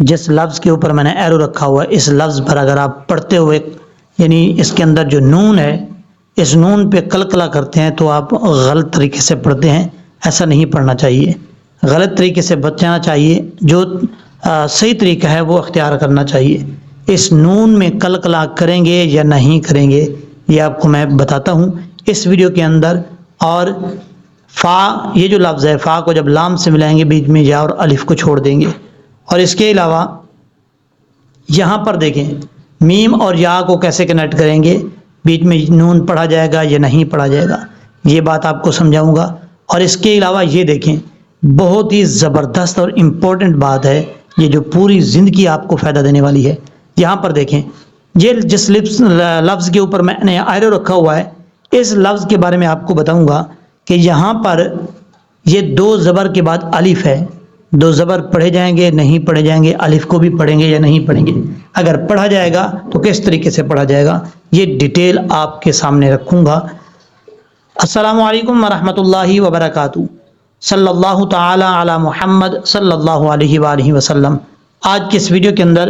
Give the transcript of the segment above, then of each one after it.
جس لفظ کے اوپر میں نے ایرو رکھا ہوا ہے اس لفظ پر اگر آپ پڑھتے ہوئے یعنی اس کے اندر جو نون ہے اس نون پہ کلکلا کرتے ہیں تو آپ غلط طریقے سے پڑھتے ہیں، ایسا نہیں پڑھنا چاہیے، غلط طریقے سے بچنا چاہیے، جو صحیح طریقہ ہے وہ اختیار کرنا چاہیے۔ اس نون میں کلکلا کریں گے یا نہیں کریں گے یہ آپ کو میں بتاتا ہوں اس ویڈیو کے اندر۔ اور فا یہ جو لفظ ہے فا کو جب لام سے ملائیں گے بیچ میں یا اور الف کو چھوڑ دیں گے۔ اور اس کے علاوہ یہاں پر دیکھیں میم اور یا کو کیسے کنیکٹ کریں گے، بیچ میں نون پڑھا جائے گا یا نہیں پڑھا جائے گا، یہ بات آپ کو سمجھاؤں گا۔ اور اس کے علاوہ یہ دیکھیں بہت ہی زبردست اور امپورٹنٹ بات ہے یہ جو پوری زندگی آپ کو فائدہ دینے والی ہے۔ یہاں پر دیکھیں یہ جس لفظ کے اوپر میں نے ایرو رکھا ہوا ہے اس لفظ کے بارے میں آپ کو بتاؤں گا کہ یہاں پر یہ دو زبر کے بعد الف ہے، دو زبر پڑھے جائیں گے نہیں پڑھے جائیں گے، الف کو بھی پڑھیں گے یا نہیں پڑھیں گے، اگر پڑھا جائے گا تو کس طریقے سے پڑھا جائے گا یہ ڈیٹیل آپ کے سامنے رکھوں گا۔ السلام علیکم ورحمۃ اللہ وبرکاتہ، صلی اللہ تعالی علی محمد صلی اللہ علیہ وآلہ وسلم۔ آج کے اس ویڈیو کے اندر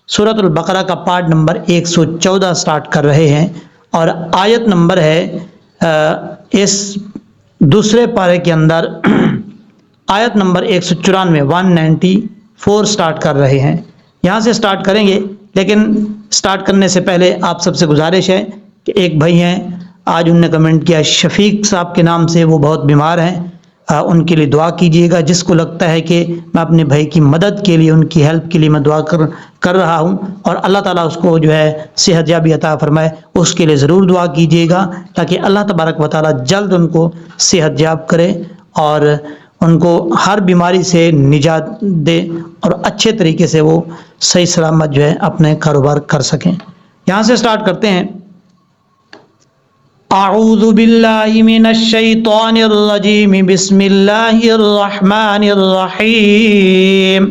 سورۃ البقرہ کا پارٹ نمبر 114 سٹارٹ کر رہے ہیں اور آیت نمبر ہے اس دوسرے پارے کے اندر آیت نمبر 194 سٹارٹ کر رہے ہیں۔ یہاں سے سٹارٹ کریں گے لیکن سٹارٹ کرنے سے پہلے آپ سب سے گزارش ہے کہ ایک بھائی ہیں آج انہوں نے کمنٹ کیا شفیق صاحب کے نام سے، وہ بہت بیمار ہیں، ان کے لیے دعا کیجئے گا۔ جس کو لگتا ہے کہ میں اپنے بھائی کی مدد کے لیے ان کی ہیلپ کے لیے میں دعا کر رہا ہوں اور اللہ تعالیٰ اس کو جو ہے صحت یابی عطا فرمائے، اس کے لیے ضرور دعا کیجئے گا تاکہ اللہ تبارک و تعالیٰ جلد ان کو صحت یاب کرے اور ان کو ہر بیماری سے نجات دے اور اچھے طریقے سے وہ صحیح سلامت جو ہے اپنے کاروبار کر سکیں۔ یہاں سے سٹارٹ کرتے ہیں۔ اعوذ باللہ من الشیطان الرجیم، بسم اللہ الرحمن الرحیم،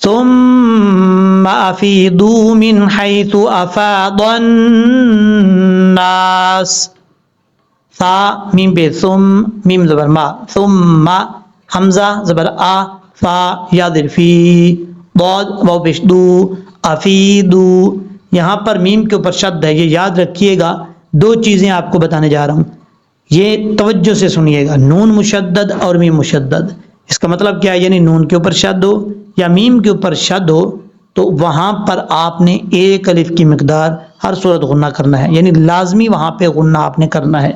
ثم افیضوا من حیث افاض الناس، ثا میم پہ ثم میم زبر ما، ثم حمزہ زبر آ، فا یا ظرفی، ضاد واو پیش دو، افیدو، یہاں پر میم کے اوپر شد ہے، یہ یاد رکھیے گا۔ دو چیزیں آپ کو بتانے جا رہا ہوں، یہ توجہ سے سنیے گا، نون مشدد اور میم مشدد۔ اس کا مطلب کیا ہے؟ یعنی نون کے اوپر شد ہو یا میم کے اوپر شد ہو تو وہاں پر آپ نے ایک الف کی مقدار ہر صورت غنہ کرنا ہے، یعنی لازمی وہاں پہ غنہ آپ نے کرنا ہے۔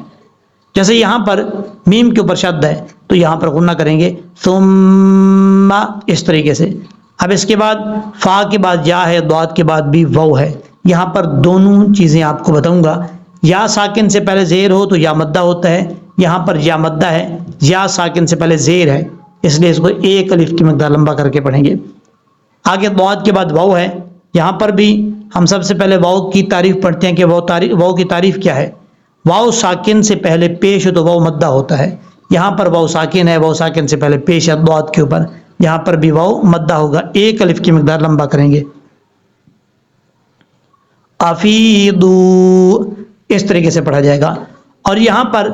جیسے یہاں پر میم کے اوپر شد ہے تو یہاں پر غنہ کریں گے ثم، اس طریقے سے۔ اب اس کے بعد فا کے بعد یا ہے، ضاد کے بعد بھی واو ہے، یہاں پر دونوں چیزیں آپ کو بتاؤں گا۔ یا ساکن سے پہلے زیر ہو تو یا مدہ ہوتا ہے، یہاں پر یا مدہ ہے، یا ساکن سے پہلے زیر ہے اس لیے اس کو ایک الف کی مقدار لمبا کر کے پڑھیں گے۔ آگے ضاد کے بعد واو ہے، یہاں پر بھی ہم سب سے پہلے واو کی تعریف پڑھتے ہیں کہ واو کی تعریف کیا ہے۔ واو ساکن سے پہلے پیش ہو تو واو مدہ ہوتا ہے، یہاں پر واو ساکن ہے، واو ساکن سے پہلے پیش ہے ضاد کے اوپر، یہاں پر بھی واو مدہ ہوگا، ایک الف کی مقدار لمبا کریں گے۔ افیدو، اس طریقے سے پڑھا جائے گا۔ اور یہاں پر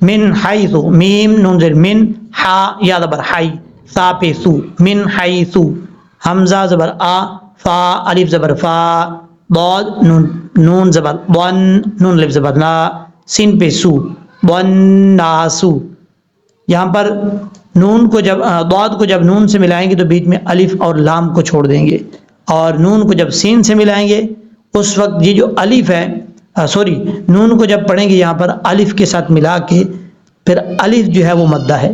من حیث، میم نون زیر من، ہا یا زبر حی، سا پہ سو، من حیث، حمزہ زبر آ، فا الف زبر فا، ضاد نون زبر ون، نون الف زبر نا، سین پہ سو، والناسو۔ یہاں پر نون کو جب ضاد کو جب نون سے ملائیں گے تو بیچ میں الف اور لام کو چھوڑ دیں گے، اور نون کو جب سین سے ملائیں گے اس وقت یہ جو الف ہے نون کو جب پڑھیں گے یہاں پر الف کے ساتھ ملا کے پھر الف جو ہے وہ مدہ ہے۔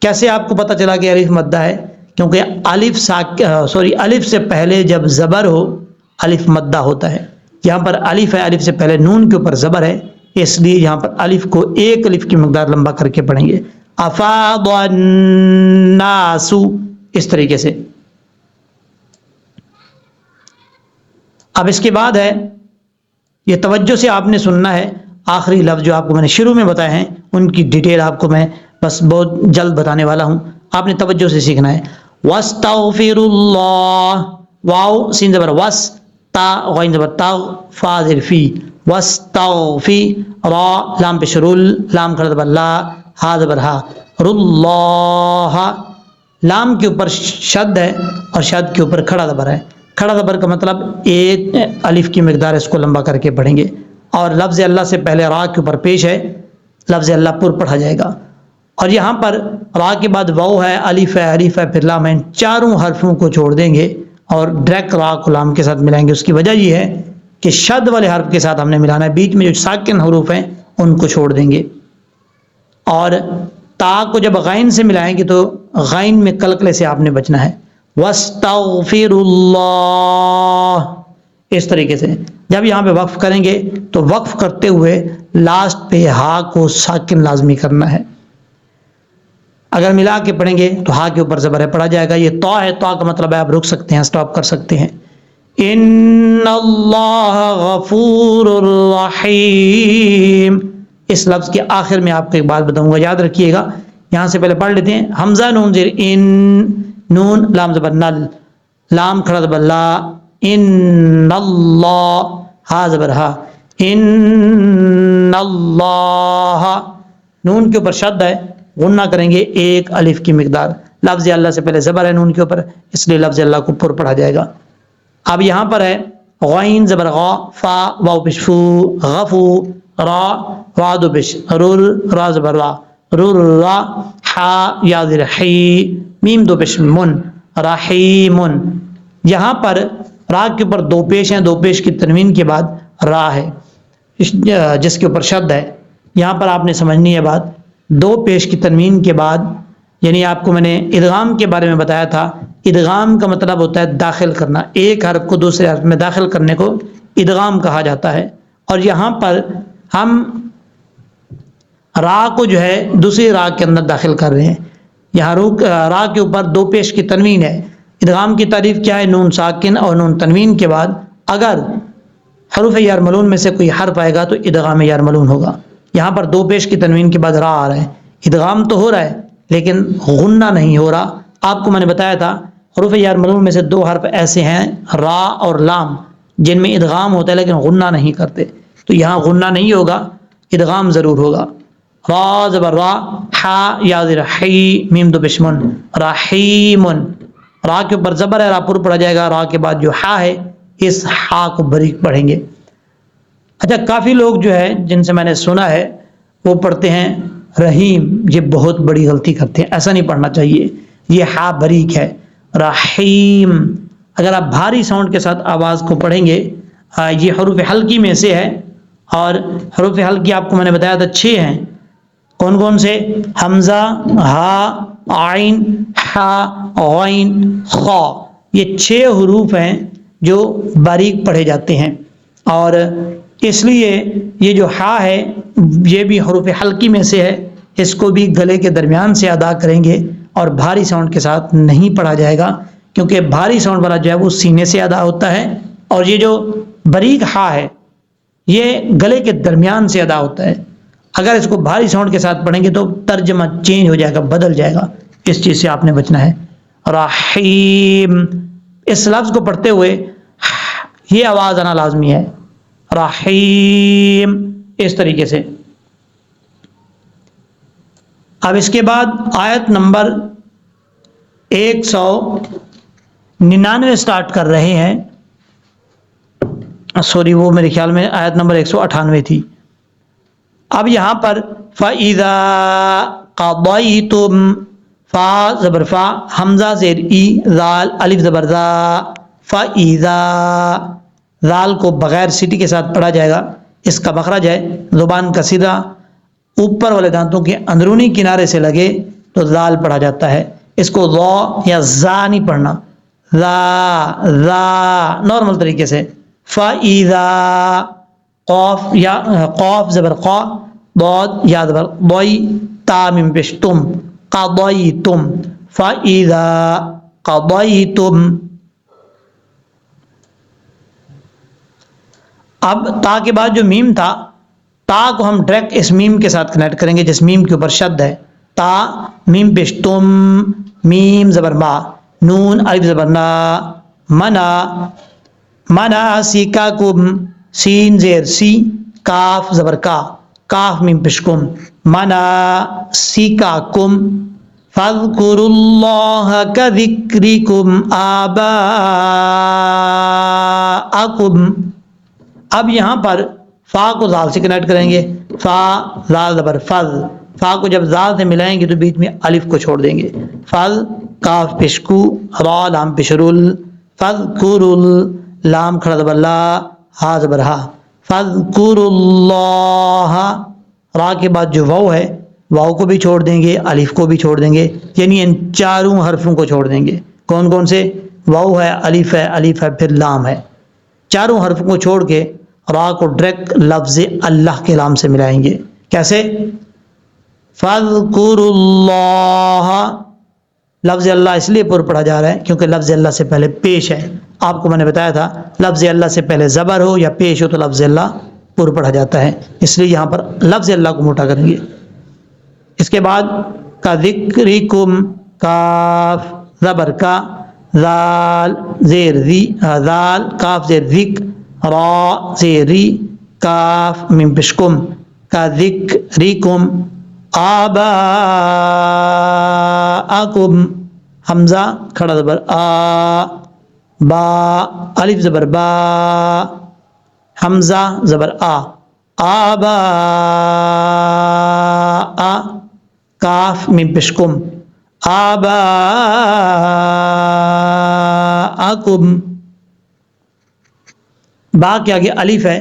کیسے آپ کو پتہ چلا کہ الف مدہ ہے؟ کیونکہ الف سے پہلے جب زبر ہو الف مدہ ہوتا ہے، یہاں پر الف ہے، الف سے پہلے نون کے اوپر زبر ہے، اس لیے یہاں پر الف کو ایک الف کی مقدار لمبا کر کے پڑھیں گے، افاض الناس، اس طریقے سے۔ اب اس کے بعد ہے، یہ توجہ سے آپ نے سننا ہے، آخری لفظ جو آپ کو میں نے شروع میں بتائے ہیں ان کی ڈیٹیل آپ کو میں بس بہت جلد بتانے والا ہوں، آپ نے توجہ سے سیکھنا ہے۔ واستغفر اللہ، واو سین زبر وس، تا غین زبر تا، فا زیر فی، واستغفی، را لام پیش رول، لام کھڑا زبر لا، ہا زبر ہا، راللہ، لام کے اوپر شد ہے اور شد کے اوپر کھڑا زبر ہے. کھڑا زبر کا مطلب ایک الف کی مقدار اس کو لمبا کر کے پڑھیں گے, اور لفظ اللہ سے پہلے را کے اوپر پیش ہے, لفظ اللہ پر پڑھا جائے گا. اور یہاں پر را کے بعد واو ہے, الف ہے, پھر لام ہے, چاروں حرفوں کو چھوڑ دیں گے اور ڈائریکٹ را کو لام کے ساتھ ملائیں گے. اس کی وجہ یہ ہے کہ شد والے حرف کے ساتھ ہم نے ملانا ہے, بیچ میں جو ساکن حروف ہیں ان کو چھوڑ دیں گے. اور تا کو جب غین سے ملائیں گے تو غین میں قلقلے سے آپ نے بچنا ہے. وَاسْتَغْفِرُ اللَّهِ, اس طریقے سے. جب یہاں پہ وقف کریں گے تو وقف کرتے ہوئے لاسٹ پہ ہا کو ساکن لازمی کرنا ہے. اگر ملا کے پڑھیں گے تو ہا کے اوپر زبر ہے پڑھا جائے گا. یہ تو ہے, تو کا مطلب ہے آپ رک سکتے ہیں, سٹاپ کر سکتے ہیں. ان اللہ غفور الرحیم, اس لفظ کے آخر میں آپ کو ایک بات بتاؤں گا, یاد رکھیے گا. یہاں سے پہلے پڑھ لیتے ہیں. حمزہ نون زیر ان, نون لام زبر نل, لام کھڑا زبر لا, ان اللہ, ہا زبر ہا, ان اللہ, نون کے اوپر شد ہے, غنہ کریں گے ایک الف کی مقدار. لفظ اللہ سے پہلے زبر ہے نون کے اوپر, اس لیے لفظ اللہ کو پر پڑھا جائے گا. اب یہاں پر ہے غین زبر غا, فا واو پیش فو, غفو, را وا دو پیش رور, را زبر را, رور را, حا یا زیر حی, میم دو پیش من, رحیمن. یہاں پر را کے اوپر دو پیش ہیں, دو پیش کی تنوین کے بعد را ہے جس کے اوپر شد ہے. یہاں پر آپ نے سمجھنی ہے بات, دو پیش کی تنوین کے بعد, یعنی آپ کو میں نے ادغام کے بارے میں بتایا تھا. ادغام کا مطلب ہوتا ہے داخل کرنا, ایک حرف کو دوسرے حرف میں داخل کرنے کو ادغام کہا جاتا ہے. اور یہاں پر ہم را کو جو ہے دوسری را کے اندر داخل کر رہے ہیں. یہاں را کے اوپر دو پیش کی تنوین ہے. ادغام کی تعریف کیا ہے؟ نون ساکن اور نون تنوین کے بعد اگر حروف یارملون میں سے کوئی حرف آئے گا تو ادغام یارملون ہوگا. یہاں پر دو پیش کی تنوین کے بعد را آ رہا ہے, ادغام تو ہو رہا ہے لیکن غنہ نہیں ہو رہا. آپ کو میں نے بتایا تھا حروف یارملون میں سے دو حرف ایسے ہیں را اور لام جن میں ادغام ہوتا ہے لیکن غنہ نہیں کرتے, تو یہاں غنہ نہیں ہوگا, ادغام ضرور ہوگا. را زبر را, حا یا زیر حی, میم دو پیش من, رحیمن. را کے اوپر زبر ہے, را پر پڑھا جائے گا. را کے بعد جو حا ہے اس حا کو باریک پڑھیں گے. اچھا, کافی لوگ جو ہے جن سے میں نے سنا ہے وہ پڑھتے ہیں رحیم, یہ بہت بڑی غلطی کرتے ہیں, ایسا نہیں پڑھنا چاہیے. یہ ہا باریک ہے, رحیم. اگر آپ بھاری ساؤنڈ کے ساتھ آواز کو پڑھیں گے, یہ حروف حلقی میں سے ہے, اور حروف حلقی آپ کو میں نے بتایا تھا 6 ہیں. کون کون سے؟ حمزہ, ہا, عین, حا, غین, خا. یہ 6 حروف ہیں جو باریک پڑھے جاتے ہیں, اور اس لیے یہ جو ہا ہے یہ بھی حروف حلقی میں سے ہے. اس کو بھی گلے کے درمیان سے ادا کریں گے اور بھاری ساؤنڈ کے ساتھ نہیں پڑھا جائے گا, کیونکہ بھاری ساؤنڈ والا جو ہے وہ سینے سے ادا ہوتا ہے, اور یہ جو باریک ہا ہے یہ گلے کے درمیان سے ادا ہوتا ہے. اگر اس کو بھاری ساؤنڈ کے ساتھ پڑھیں گے تو ترجمہ چینج ہو جائے گا, بدل جائے گا. اس چیز سے آپ نے بچنا ہے. رحیم, اس لفظ کو پڑھتے ہوئے یہ آواز آنا لازمی ہے, رحیم, اس طریقے سے. اب اس کے بعد آیت نمبر 199 سٹارٹ کر رہے ہیں. سوری, وہ میرے خیال میں آیت نمبر 198 تھی. اب یہاں پر فَإِذَا قَضَيْتُمْ, فا زبر فا, حمزہ زیر ای, ذال الف زبر ذا, فَإِذَا, ذال کو بغیر سیٹی کے ساتھ پڑھا جائے گا. اس کا مخرج ہے زبان کا سیدھا اوپر والے دانتوں کے اندرونی کنارے سے لگے تو ذال پڑھا جاتا ہے. اس کو ذا یا زا نہیں پڑھنا, ذا نارمل طریقے سے. فَإِذَا, قاف یا قاف زبر قا, ضاد یا زبر ضی, تا میم پیش تم, قضیتم. فَإِذَا قضیتم. اب تا کے بعد جو میم تھا, تا کو ہم ڈائریکٹ اس میم کے ساتھ کنیکٹ کریں گے جس میم کے اوپر شد ہے. تا میم پیش تم, میم زبر ما, نون الف زبر نا, منا, مناسککم, سین زیر سی, کاف زبر کا, کاف میم پیش کم, مناسککم. فاذکروا اللہ کذکرکم آباءکم. اب یہاں پر فا کو زال سے کنیکٹ کریں گے. فا زال زبر فض. فا کو جب زال سے ملائیں گے تو بیچ میں الف کو چھوڑ دیں گے. فض کاف پشکو را لام پشرل. فذکروا لام کھڑا زبر لا ہا زبر ہا. فذکروا اللہ. را کے بعد جو واو ہے واو کو بھی چھوڑ دیں گے, الف کو بھی چھوڑ دیں گے, یعنی ان چاروں حرفوں کو چھوڑ دیں گے. کون کون سے؟ واو ہے, الف ہے, پھر لام ہے. چاروں حرفوں کو چھوڑ کے را کو ڈائریکٹ لفظ اللہ کے لام سے ملائیں گے. کیسے؟ فاذکروا اللہ. لفظ اللہ اس لیے پر پڑھا جا رہا ہے کیونکہ لفظ اللہ سے پہلے پیش ہے. آپ کو میں نے بتایا تھا لفظ اللہ سے پہلے زبر ہو یا پیش ہو تو لفظ اللہ پر پڑھا جاتا ہے, اس لیے یہاں پر لفظ اللہ کو موٹا کریں گے. اس کے بعد کا ذکرکم کاف زبر کا زال زیر ری زال کاف زیر ذک را زیر ری کاف میم پشکم کا ذکرکم آباءکم. حمزہ کھڑا زبر آ با الف زبر با حمزہ زبر آ آباء کاف میم پشکم آباءکم. با کے آگے الف ہے,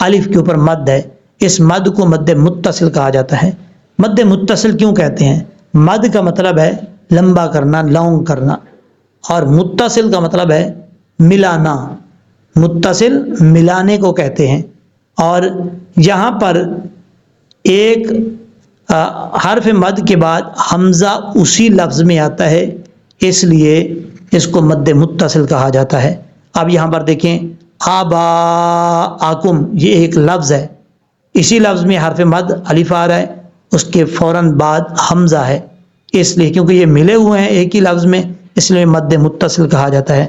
الف کے اوپر مد ہے. اس مد کو مد متصل کہا جاتا ہے. مد متصل کیوں کہتے ہیں؟ مد کا مطلب ہے لمبا کرنا, لانگ کرنا, اور متصل کا مطلب ہے ملانا. متصل ملانے کو کہتے ہیں. اور یہاں پر ایک حرف مد کے بعد حمزہ اسی لفظ میں آتا ہے, اس لیے اس کو مد متصل کہا جاتا ہے. اب یہاں پر دیکھیں آباءکم, یہ ایک لفظ ہے, اسی لفظ میں حرف مد الف آ رہا ہے, اس کے فوراً بعد حمزہ ہے, اس لیے کیونکہ یہ ملے ہوئے ہیں ایک ہی لفظ میں, اس لیے مد متصل کہا جاتا ہے.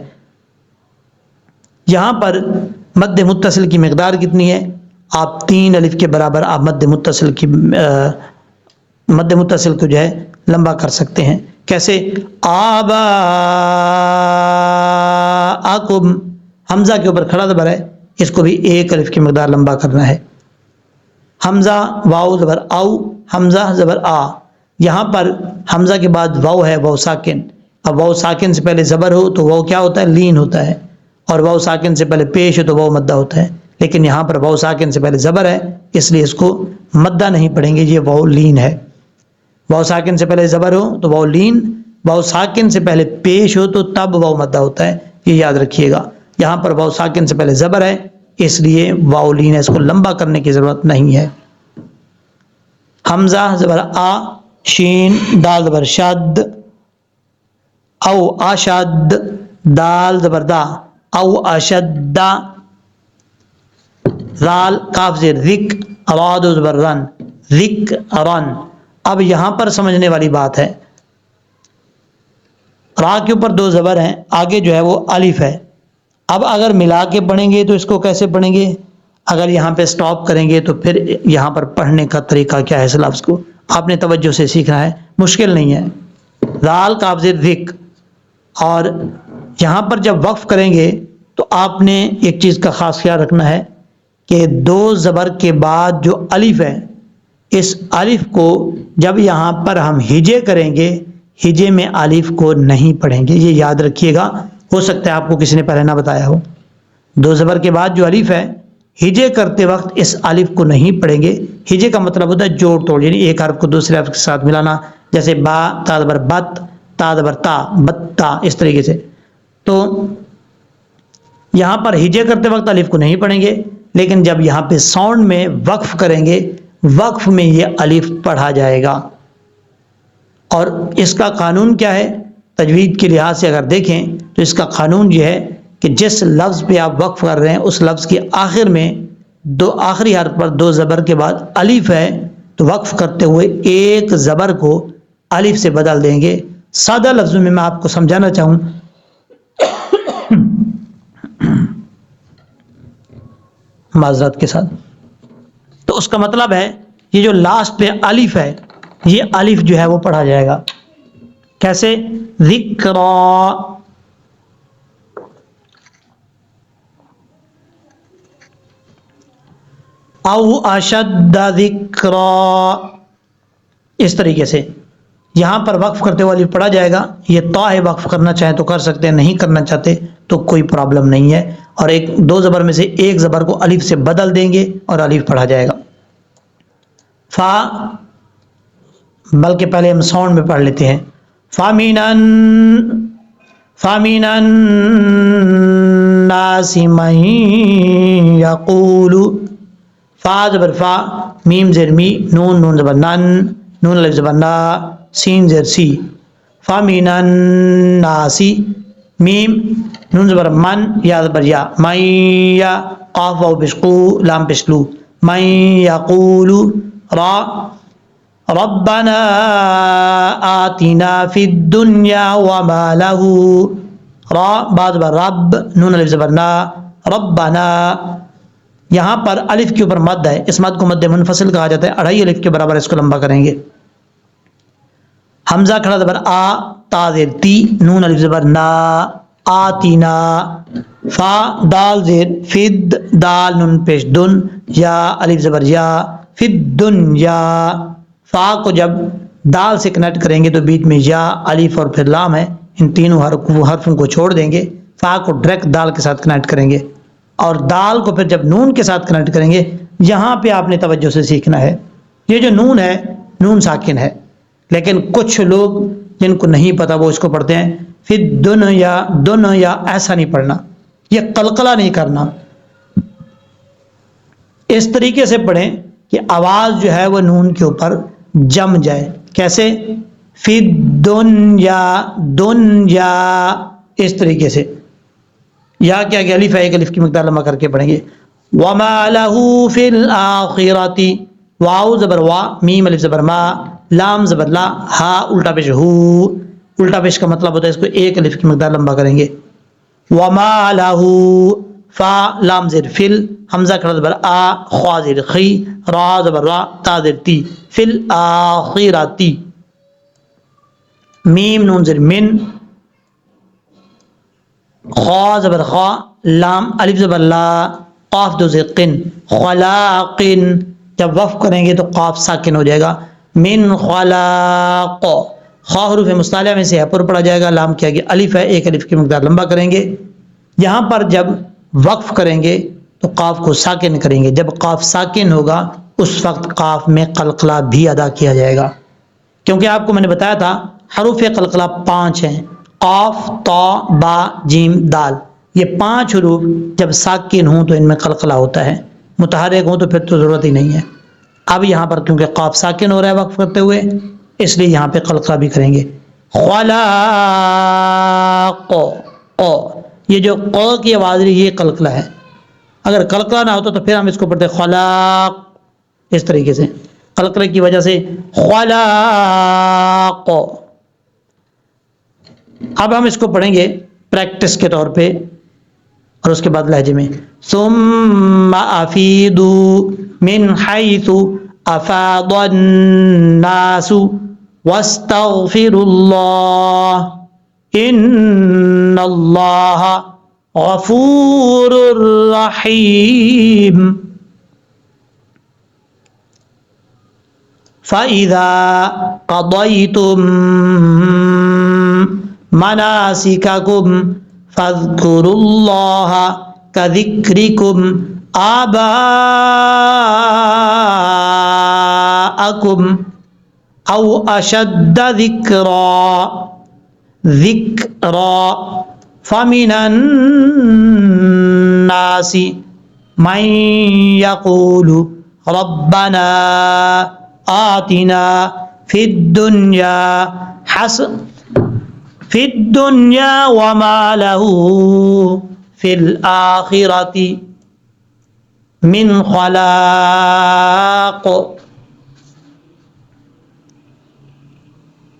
یہاں پر مد متصل کی مقدار کتنی ہے؟ آپ 3 الف کے برابر آپ مد متصل کو جو ہے لمبا کر سکتے ہیں. کیسے؟ آباءکم حمزہ کے اوپر کھڑا زبر ہے, اس کو بھی 1 الف کی مقدار لمبا کرنا ہے. حمزہ واو زبر او حمزہ زبر آ. یہاں پر حمزہ کے بعد واو ہے, واو ساکن. اب واو ساکن سے پہلے زبر ہو تو واو کیا ہوتا ہے؟ لین ہوتا ہے. اور واو ساکن سے پہلے پیش ہو تو واو مدہ ہوتا ہے. لیکن یہاں پر واو ساکن سے پہلے زبر ہے, اس لیے اس کو مدہ نہیں پڑھیں گے, یہ واو لین ہے. واو ساکن سے پہلے زبر ہو تو واو لین, واو ساکن سے پہلے پیش ہو تو تب واو مدہ ہوتا ہے, یہ یاد رکھیے گا. یہاں پر واو ساکن سے پہلے زبر ہے, اس لیے واو لین ہے, اس کو لمبا کرنے کی ضرورت نہیں ہے. حمزہ زبر آ شین دال زبر شد او اشد دال زبر دا او اشد زال کاف زیر ذک راد زبر رن ذک رن. اب یہاں پر سمجھنے والی بات ہے, را کے اوپر 2 زبر ہیں, آگے جو ہے وہ الف ہے. اب اگر ملا کے پڑھیں گے تو اس کو کیسے پڑھیں گے؟ اگر یہاں پہ سٹاپ کریں گے تو پھر یہاں پر پڑھنے کا طریقہ کیا ہے, اس لفظ کو آپ نے توجہ سے سیکھنا ہے, مشکل نہیں ہے. زال کاف زیر ذک, اور یہاں پر جب وقف کریں گے تو آپ نے ایک چیز کا خاص خیال رکھنا ہے کہ 2 زبر کے بعد جو الف ہے, اس الف کو جب یہاں پر ہم ہجے کریں گے, ہجے میں الف کو نہیں پڑھیں گے, یہ یاد رکھیے گا. ہو سکتا ہے آپ کو کسی نے پہلے نہ بتایا ہو. 2 زبر کے بعد جو الف ہے, ہجے کرتے وقت اس الف کو نہیں پڑھیں گے. ہجے کا مطلب ہوتا ہے جوڑ توڑ, یعنی ایک حرف کو دوسرے حرف کے ساتھ ملانا, جیسے با تا زبر بت تا زبر تا بتا, اس طریقے سے. تو یہاں پر ہجے کرتے وقت الف کو نہیں پڑھیں گے, لیکن جب یہاں پہ ساؤنڈ میں وقف کریں گے, وقف میں یہ الف پڑھا جائے گا. اور اس کا قانون کیا ہے؟ تجوید کے لحاظ سے اگر دیکھیں تو اس کا قانون یہ ہے کہ جس لفظ پہ آپ وقف کر رہے ہیں اس لفظ کے آخر میں 2 آخری حرف پر 2 زبر کے بعد الف ہے, تو وقف کرتے ہوئے 1 زبر کو الف سے بدل دیں گے. سادہ لفظوں میں آپ کو سمجھانا چاہوں معذرت کے ساتھ, تو اس کا مطلب ہے یہ جو لاسٹ پہ الف ہے, یہ الف جو ہے وہ پڑھا جائے گا. کیسے؟ ذکرا، او اشد ذکرا، اس طریقے سے یہاں پر وقف کرتے ہوئے الف پڑھا جائے گا. یہ تا ہے، وقف کرنا چاہیں تو کر سکتے ہیں، نہیں کرنا چاہتے تو کوئی پرابلم نہیں ہے. اور ایک دو زبر میں سے ایک زبر کو الف سے بدل دیں گے اور الف پڑھا جائے گا. فا، بلکہ پہلے ہم ساؤنڈ میں پڑھ لیتے ہیں. فامینن، فامینن الناس من یقول، فا زبر فا، میم زیر می، نون نون زبر نن، نون الف زبر نا، سین زیر سی. فامین الناسی، میم نون زبر من، یا زبر یا، من یا، قاف واو بشقو، لام پشلو، من یقول. را، ربنا آتنا فی الدنیا وما له، را با زبر رب، نون الف زبر نا، ربنا. یہاں پر الف کے اوپر مد ہے، اس مد کو مد منفصل کہا جاتا ہے، اڑھائی الف کے برابر اس کو لمبا کریں گے. حمزہ کھڑا زبر آ، تا زیر تی، نون الف زبر نا، آتینا. فا، دال زیر فد، دال نون پیش دن، یا الف زبر یا، فد دنیا. فا کو جب دال سے کنیکٹ کریں گے تو بیچ میں یا، الف اور پھر لام ہے، ان تینوں حرفوں کو چھوڑ دیں گے. فا کو ڈائریکٹ دال کے ساتھ کنیکٹ کریں گے، اور دال کو پھر جب نون کے ساتھ کنیکٹ کریں گے. یہاں پہ آپ نے توجہ سے سیکھنا ہے، یہ جو نون ہے نون ساکن ہے، لیکن کچھ لوگ جن کو نہیں پتا وہ اس کو پڑھتے ہیں پھر دن یا ایسا نہیں پڑھنا، یہ قلقلہ نہیں کرنا. اس طریقے سے پڑھیں کہ آواز جو ہے وہ نون کے اوپر جم جائے. کیسے؟ فی دنیا، دنیا، اس طریقے سے. یا کیا کہ الف ہے، ایک الف کی مقدار لمبا کر کے پڑھیں گے. وما له فی الآخرۃ، واو زبر وا، میم الف زبر ما، لام زبر لا، ہا الٹا پیش ہو. الٹا پیش کا مطلب ہوتا ہے اس کو ایک الف کی مقدار لمبا کریں گے. وما له، فا لام زیر فل، حمزہ کھڑا زبر آ، خوا زیر خی، را زبر را، تا زیر تی، فی الآخرۃ. میم نون زیر من، خوا زبر خوا، لام الف زبر لا، قاف دو زیر قن، خلاقن. جب وقف کریں گے تو قاف ساکن ہو جائے گا. من خلاق، خا حروف مصطلح میں سے ہے، پر پڑا جائے گا. لام کیا گیا الف ہے، ایک الف کی مقدار لمبا کریں گے. یہاں پر جب وقف کریں گے تو قاف کو ساکن کریں گے. جب قاف ساکن ہوگا اس وقت قاف میں قلقلہ بھی ادا کیا جائے گا، کیونکہ آپ کو میں نے بتایا تھا حروف قلقلہ 5 ہیں: قاف، تا، با، جیم، دال. یہ 5 حروف جب ساکن ہوں تو ان میں قلقلہ ہوتا ہے، متحرک ہوں تو پھر تو ضرورت ہی نہیں ہے. اب یہاں پر کیونکہ قاف ساکن ہو رہا ہے وقف کرتے ہوئے، اس لیے یہاں پہ قلقلہ بھی کریں گے. خلاق، او، یہ جو قو کی آواز رہی یہ قلقلہ ہے. اگر قلقلہ نہ ہوتا تو پھر ہم اس کو پڑھتے خلاق، اس طریقے سے. قلقلے کی وجہ سے خلاق. اب ہم اس کو پڑھیں گے پریکٹس کے طور پہ اور اس کے بعد لہجے میں. ثم افیدوا من حیث افاض الناس واستغفروا اللہ ان اللہ غفور رحیم. فَإِذَا قَضَيْتُم مَنَاسِكَكُمْ فَاذْكُرُوا اللَّهَ كَذِكْرِكُمْ آبَاءَكُمْ أَوْ أَشَدَّ ذِكْرًا. فَمِنَ النَّاسِ مَن يَقُولُ رَبَّنَا آتنا فی الدنیا وما له فی الآخرۃ من خلاق.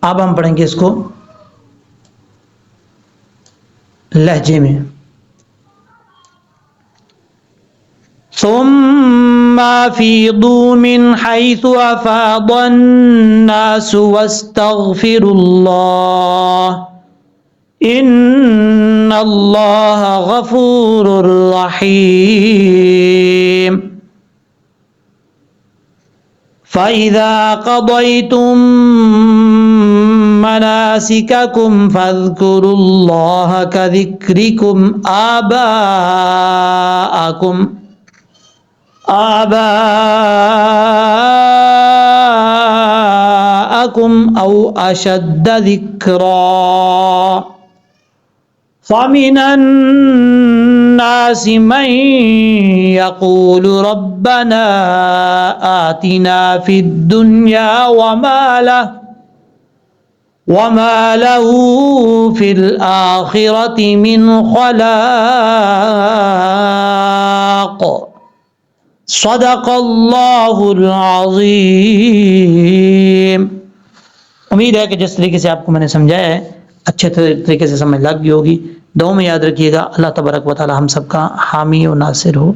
اب ہم پڑھیں گے اس کو لہجے میں. ثم أفيضوا من حيث أفاض الناس واستغفروا الله إن الله غفور رحيم فإذا قضيتم مناسككم فاذكروا الله كذكركم آباءكم أو أشد ذكرا فمن الناس من يقول ربنا آتنا في الدنيا وما له في الآخرة من خلاق صدق اللہ العظیم۔ امید ہے کہ جس طریقے سے آپ کو میں نے سمجھایا ہے اچھے طریقے سے سمجھ لگ گئی ہوگی۔ دعاؤں میں یاد رکھیے گا۔ اللہ تبارک و تعالی ہم سب کا حامی و ناصر ہو۔